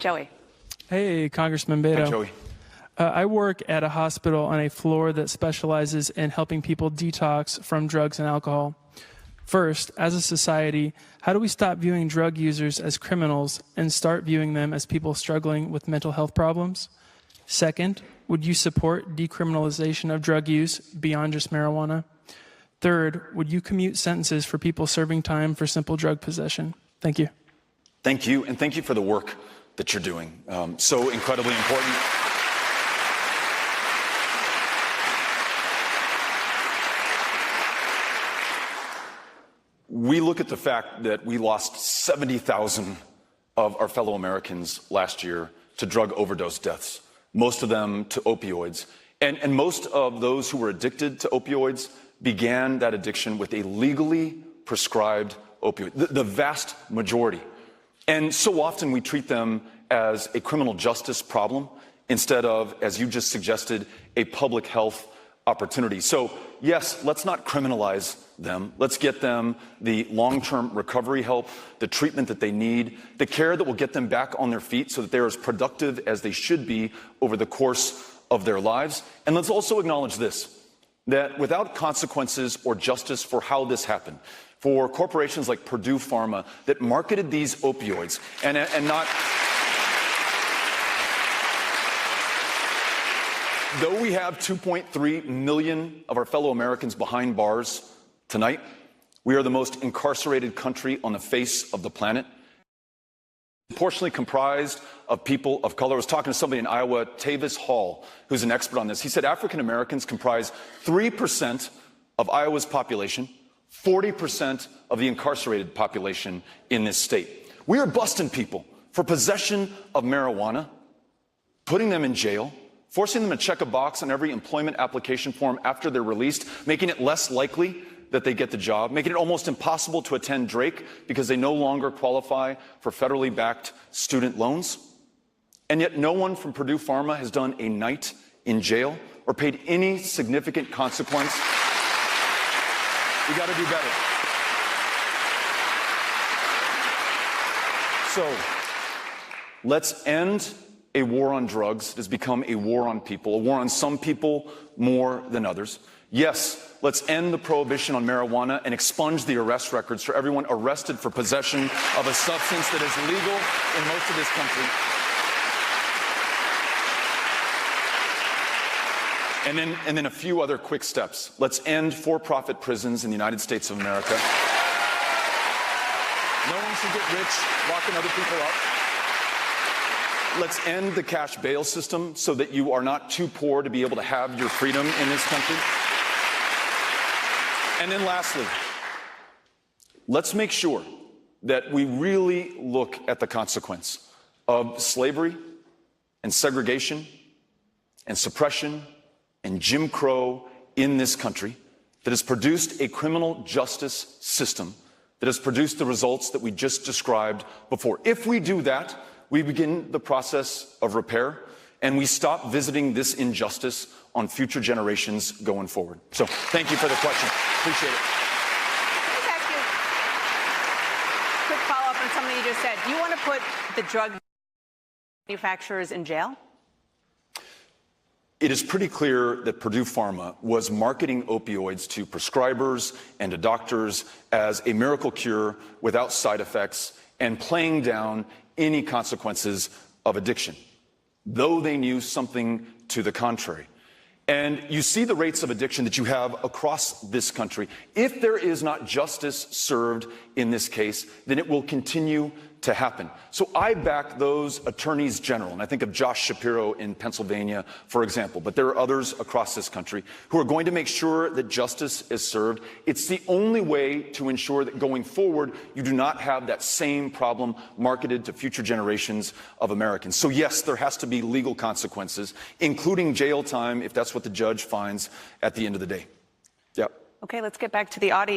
Joey. Hey, Congressman Beto. Hi, Joey. I work at a hospital on a floor that specializes in helping people detox from drugs and alcohol. First, as a society, how do we stop viewing drug users as criminals and start viewing them as people struggling with mental health problems? Second, would you support decriminalization of drug use beyond just marijuana? Third, would you commute sentences for people serving time for simple drug possession? Thank you. Thank you, and thank you for the work that you're doing. So incredibly important. We look at the fact that we lost 70,000 of our fellow Americans last year to drug overdose deaths, most of them to opioids. And most of those who were addicted to opioids began that addiction with a legally prescribed opioid, the vast majority. And so often we treat them as a criminal justice problem instead of, as you just suggested, a public health opportunity. So yes, let's not criminalize them. Let's get them the long-term recovery help, the treatment that they need, the care that will get them back on their feet so that they're as productive as they should be over the course of their lives. And let's also acknowledge this, that without consequences or justice for how this happened, for corporations like Purdue Pharma that marketed these opioids and not... Though we have 2.3 million of our fellow Americans behind bars tonight, we are the most incarcerated country on the face of the planet, proportionally comprised of people of color. I was talking to somebody in Iowa, Tavis Hall, who's an expert on this. He said African Americans comprise 3% of Iowa's population, 40% of the incarcerated population in this state. We are busting people for possession of marijuana, putting them in jail, forcing them to check a box on every employment application form after they're released, making it less likely that they get the job, making it almost impossible to attend Drake because they no longer qualify for federally backed student loans. And yet no one from Purdue Pharma has done a night in jail or paid any significant consequence. We got to do better. So let's end a war on drugs. It has become a war on people, a war on some people more than others. Yes, let's end the prohibition on marijuana and expunge the arrest records for everyone arrested for possession of a substance that is legal in most of this country. And then a few other quick steps. Let's end for-profit prisons in the United States of America. No one should get rich locking other people up. Let's end the cash bail system so that you are not too poor to be able to have your freedom in this country. And then lastly, let's make sure that we really look at the consequence of slavery and segregation and suppression and Jim Crow in this country that has produced a criminal justice system that has produced the results that we just described before. If we do that, we begin the process of repair, and we stop visiting this injustice on future generations going forward. So thank you for the question. Appreciate it. Let me ask you a quick follow-up on something you just said. Do you want to put the drug manufacturers in jail? It is pretty clear that Purdue Pharma was marketing opioids to prescribers and to doctors as a miracle cure without side effects and playing down any consequences of addiction, though they knew something to the contrary. And you see the rates of addiction that you have across this country. If there is not justice served in this case, then it will continue to happen. So I back those attorneys general, and I think of Josh Shapiro in Pennsylvania, for example, but there are others across this country who are going to make sure that justice is served. It's the only way to ensure that going forward, you do not have that same problem marketed to future generations of Americans. So yes, there has to be legal consequences, including jail time if that's what the judge finds at the end of the day. Yep. Okay, let's get back to the audience.